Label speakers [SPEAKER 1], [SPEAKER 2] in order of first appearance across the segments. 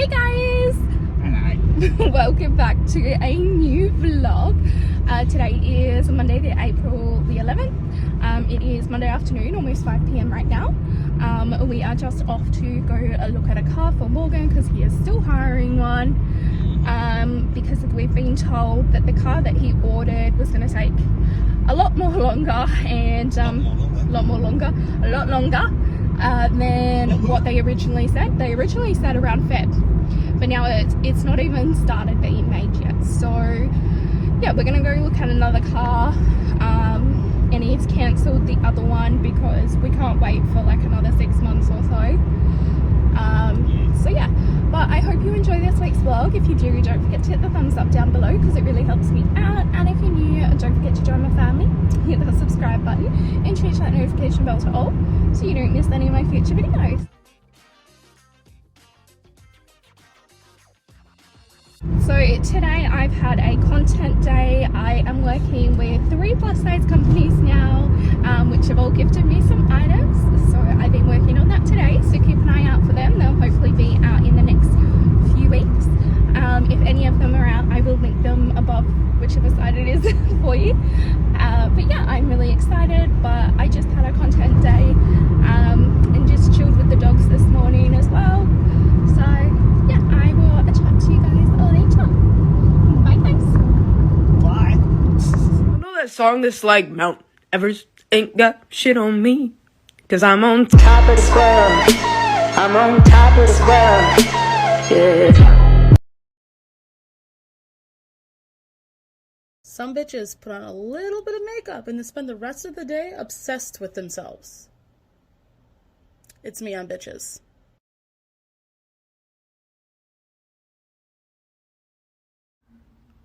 [SPEAKER 1] Hey guys!
[SPEAKER 2] Hello.
[SPEAKER 1] Welcome back to a new vlog. Today is Monday, April the 11th. It is Monday afternoon, almost 5 p.m. right now. We are just off to go look at a car for Morgan because he is still hiring one. Because we've been told that the car that he ordered was going to take a lot longer than what they originally said. They originally said around Feb, but now it's not even started being made yet. So yeah, we're gonna go look at another car, and he's cancelled the other one because we can't wait for like another 6 months or so. So yeah, but I hope you enjoy this week's vlog. If you do, don't forget to hit the thumbs up down below because it really helps me out. And if you're new, don't forget to join my family. Hit the subscribe button and change that notification bell to all so you don't miss any of my future videos. So today I've had a content day. I am working with 3 plus size companies now, which have all gifted me some items. So I've been working on that today, so keep an eye out for them. They'll hopefully be out in the next few weeks. If any of them are out, I will link them above whichever side it is for you. But yeah, I'm really excited. But I just had a content day and just chilled with the dogs this morning as well. So yeah, I will chat to you guys later. Bye guys.
[SPEAKER 2] Bye.
[SPEAKER 3] You know that song that's like Mount Everest ain't got shit on me? Cause I'm on top of the world. I'm on top of the world. Yeah.
[SPEAKER 4] Some bitches put on a little bit of makeup and then spend the rest of the day obsessed with themselves. It's me on bitches.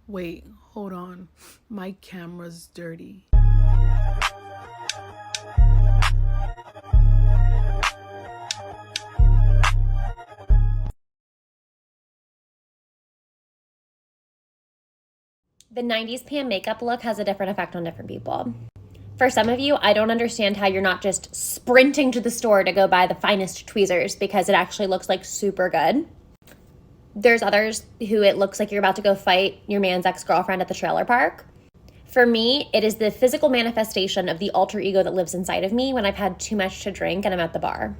[SPEAKER 4] Wait, hold on. My camera's dirty.
[SPEAKER 5] The 90s pan makeup look has a different effect on different people. For some of you, I don't understand how you're not just sprinting to the store to go buy the finest tweezers because it actually looks like super good. There's others who it looks like you're about to go fight your man's ex-girlfriend at the trailer park. For me, it is the physical manifestation of the alter ego that lives inside of me when I've had too much to drink and I'm at the bar.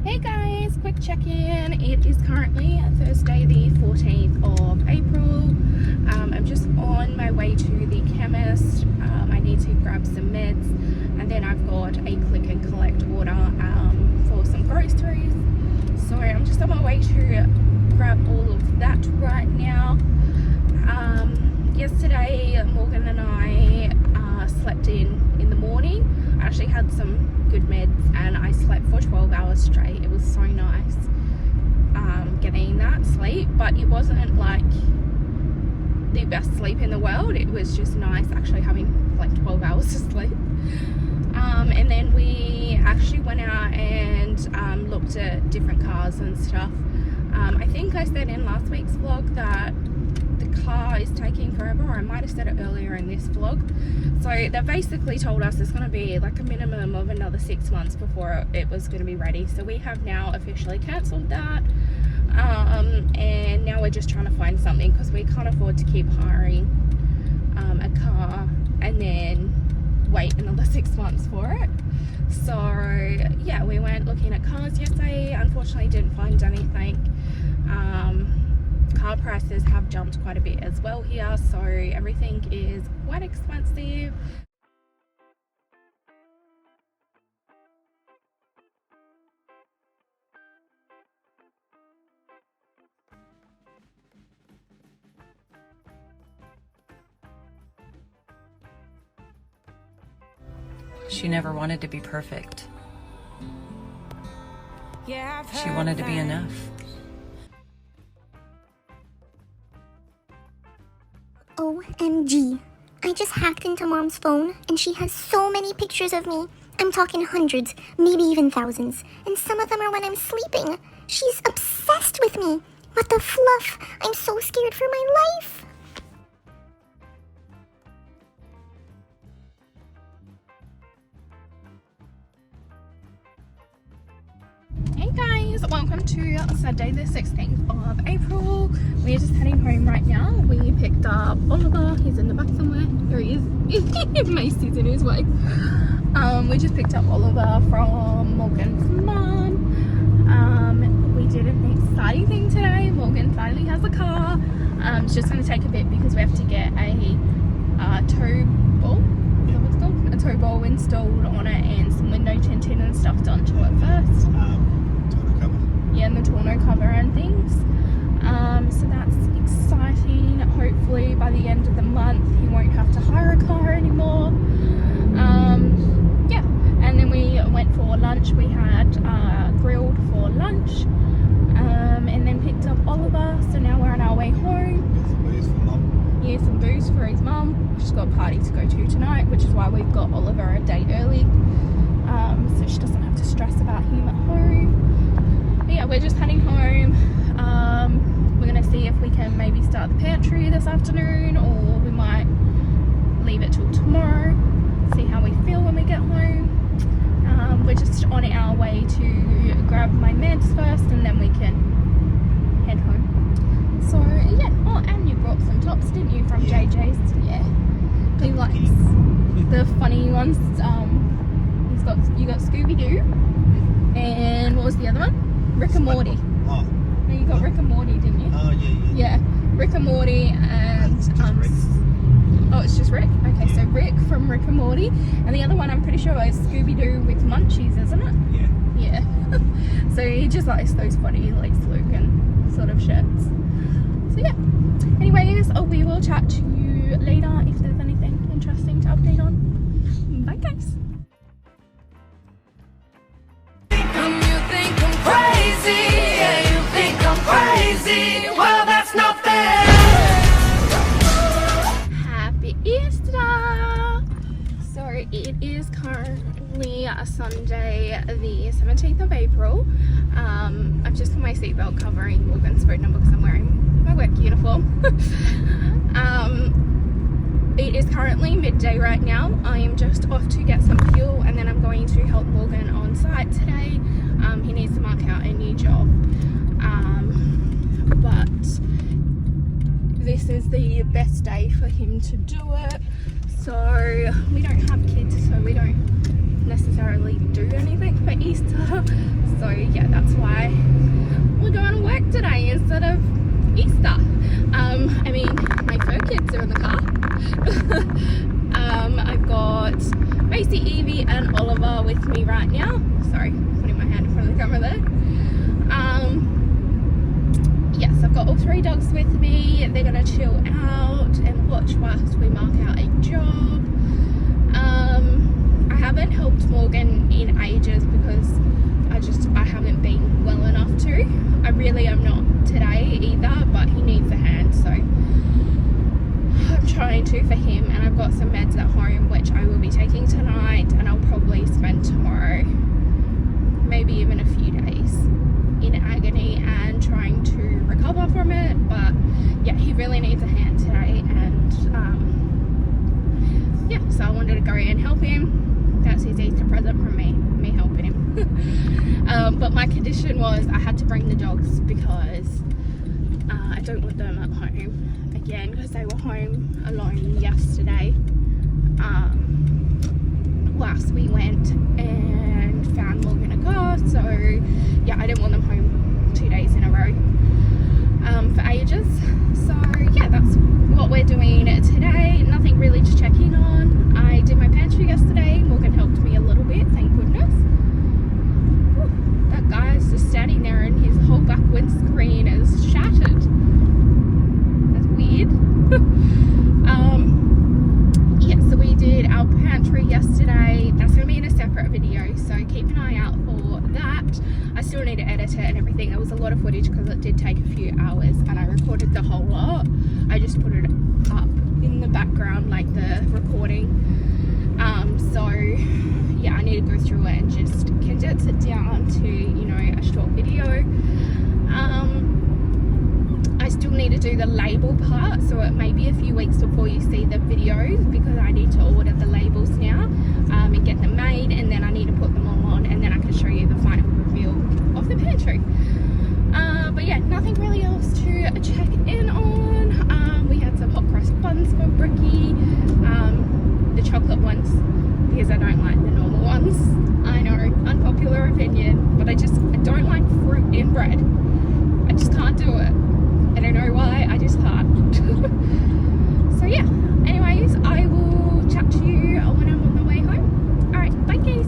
[SPEAKER 1] Hey guys, quick check-in. It is currently Thursday the 14th of April. I'm just on my way to the chemist. I need to grab some meds, and then I've got a click and collect order for some groceries. So I'm just on my way to grab all of that right now. Yesterday Morgan and I slept in the morning. I actually had some good meds and I slept for 12 hours straight. It was so nice getting that sleep, but it wasn't like the best sleep in the world. It was just nice actually having like 12 hours to sleep. And then we actually went out and looked at different cars and stuff. I think I said in last week's vlog that the car is taking forever, or I might have said it earlier in this vlog. So they basically told us it's going to be like a minimum of another 6 months before it was going to be ready. So we have now officially cancelled that, and now we're just trying to find something because we can't afford to keep hiring a car and then wait another 6 months for it. So yeah, we went looking at cars yesterday. Unfortunately didn't find anything. Car prices have jumped quite a bit as well here, so everything is quite expensive.
[SPEAKER 6] She never wanted to be perfect. She wanted to be enough.
[SPEAKER 7] OMG. I just hacked into Mom's phone and she has so many pictures of me. I'm talking hundreds, maybe even thousands. And some of them are when I'm sleeping. She's obsessed with me. What the fluff? I'm so scared for my life.
[SPEAKER 1] Hey guys, guys, welcome to Saturday the 16th of April. We're just heading home right now. We picked up Oliver, he's in the back somewhere. Here he is. Macy's in his way. We just picked up Oliver from Morgan's mum. We did an exciting thing today. Morgan finally has a car. It's just going to take a bit because we have to get a tow ball. Is that what it's called? A tow ball installed on it and some window tinting and stuff done to it first.
[SPEAKER 2] Tonneau cover.
[SPEAKER 1] Yeah, and the tonneau cover and things. So that's exciting. Hopefully by the end of the month he won't have to hire a car anymore. Yeah, and then we went for lunch. We had grilled for lunch, and then picked up Oliver. So now we're on our way home. Yeah, some booze for his mum. She's got a party to go to tonight, which is why we've got Oliver a day early, so she doesn't have to stress about him at home. But yeah, we're just heading home. We're gonna see if we can maybe start the pantry this afternoon, or we might leave it till tomorrow. See how we feel when we get home. We're just on our way to grab my meds first, and then we can head home. So yeah, oh, and you brought some tops, didn't you, from JJ's? Yeah, he likes the funny ones. You got Scooby-Doo, and what was the other one? Rick and Morty.
[SPEAKER 2] Oh.
[SPEAKER 1] No, you got Rick and Morty, didn't you?
[SPEAKER 2] Oh, yeah.
[SPEAKER 1] Yeah, Rick and Morty, and
[SPEAKER 2] Rick.
[SPEAKER 1] oh, it's just Rick. Okay, so Rick from Rick and Morty, and the other one I'm pretty sure is Scooby-Doo with munchies, isn't it?
[SPEAKER 2] Yeah.
[SPEAKER 1] Yeah. So he just likes those funny Lex Luke sort of shirts. So yeah. Anyways, we will chat to you later if there's anything interesting to update on. Bye guys.
[SPEAKER 3] You think I'm crazy, yeah, you think I'm crazy. Well, that's not fair.
[SPEAKER 1] Happy Easter! So it is currently a Sunday, the 17th of April. I've just put my seatbelt covering Morgan's phone number because I'm wearing my work uniform. It is currently midday right now. I am just off to get some fuel, and then I'm going to help Morgan on site today. He needs to mark out a new job. But this is the best day for him to do it. So we don't have kids, so we don't necessarily do anything for Easter. So yeah, that's why we're going to work today instead of Easter. I mean, my fur kids are in the car. I've got Macy, Evie and Oliver with me right now. Sorry, putting my hand in front of the camera there. Yes, I've got all three dogs with me. They're gonna chill out and watch whilst we mark out a job. I haven't helped Morgan in ages because I haven't been well enough to. I really am not today either, but he needs a hand, so I'm trying to for him. And I've got some meds at home which I will be taking tonight, and I'll probably spend tomorrow, maybe even a few days, in agony and trying to recover from it. But yeah, he really needs a hand today, and yeah, so I wanted to go and help him. That's his Easter present from me helping him. But my condition was I had to bring the dogs because I don't want them at home again, because they were home alone yesterday whilst we went and found Morgan a car. So yeah, I didn't want them home 2 days in a row for ages. So yeah, that's what we're doing today. Nothing really to check in on. I did my pantry yesterday. Morgan helped me a little bit, thank goodness. Whew, that guy's just standing there and his whole back windscreen is shattered. That's weird. Yeah, so we did our pantry yesterday. That's going to be in a separate video, so keep an eye out for that. I still need to edit it and everything. It was a lot of footage because it did take a few hours, and I recorded the whole lot. I just put it up in the background, like the recording. So yeah, I need to go through it and just condense it down to, you know, a short video. I still need to do the label part, so it may be a few weeks before you see the videos because I need to order the labels now and get them made, and then I need to put them all on, and then I can show you the final reveal of the pantry. true. But yeah, nothing really else to check in on. We had some hot cross buns for Bricky, the chocolate ones, because I don't like the normal ones. I know, unpopular opinion, but I don't like fruit in bread. I just can't do it. I don't know why, I just can't. So yeah, anyways, I will chat to you when I'm on the way home. Alright, bye guys.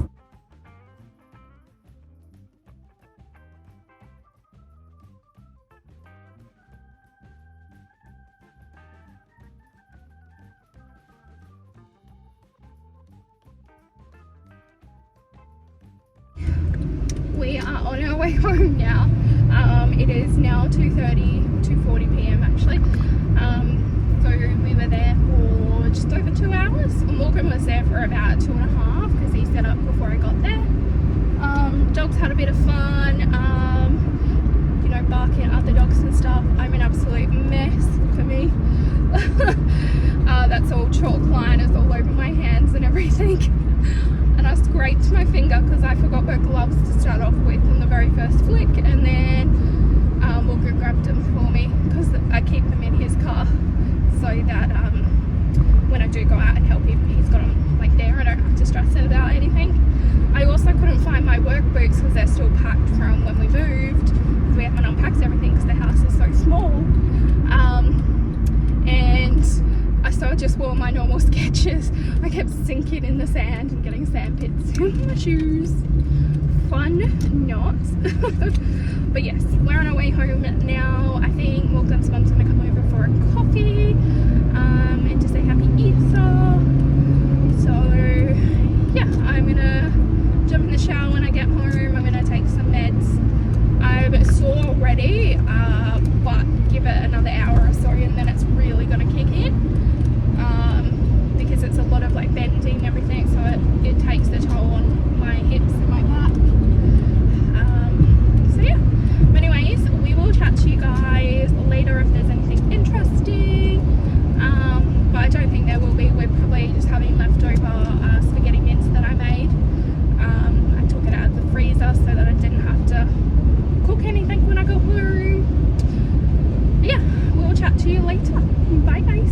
[SPEAKER 1] We are on our way home now. It is now 2:40 p.m. actually. So we were there for just over 2 hours. Morgan was there for about 2.5 because he set up before I got there. Dogs had a bit of fun, you know, barking at other dogs and stuff. I'm an absolute mess, look at me. That's all chalk liners all over my hands and everything. And I scraped my finger because I forgot my gloves to start off with in the very first flick, and then Morgan grabbed them for me because I keep them in his car so that when I do go out and help him, he's got them like there. I don't have to stress it about anything. I also couldn't find my work boots because they're still packed from when we moved, because we haven't unpacked everything because the house is so small. And I still just wore my normal Skechers. I kept sinking in the sand and getting sand pits in my shoes. Fun not. But yes, we're on our way home now. I think Morgan's mum's gonna come over for a coffee and to say happy Easter. So yeah, I'm gonna jump in the shower when I get home. I'm gonna take some meds. I'm sore already, but give it another hour or so and then it's really gonna kick in. Because it's a lot of like bending and everything, so it takes the toll on my hips and my back. So yeah, but anyways, we will chat to you guys later if there's anything interesting, but I don't think there will be. We're probably just having leftover spaghetti mince that I made. I took it out of the freezer so that I didn't have to cook anything when I got home. But yeah, we'll chat to you later. Bye guys.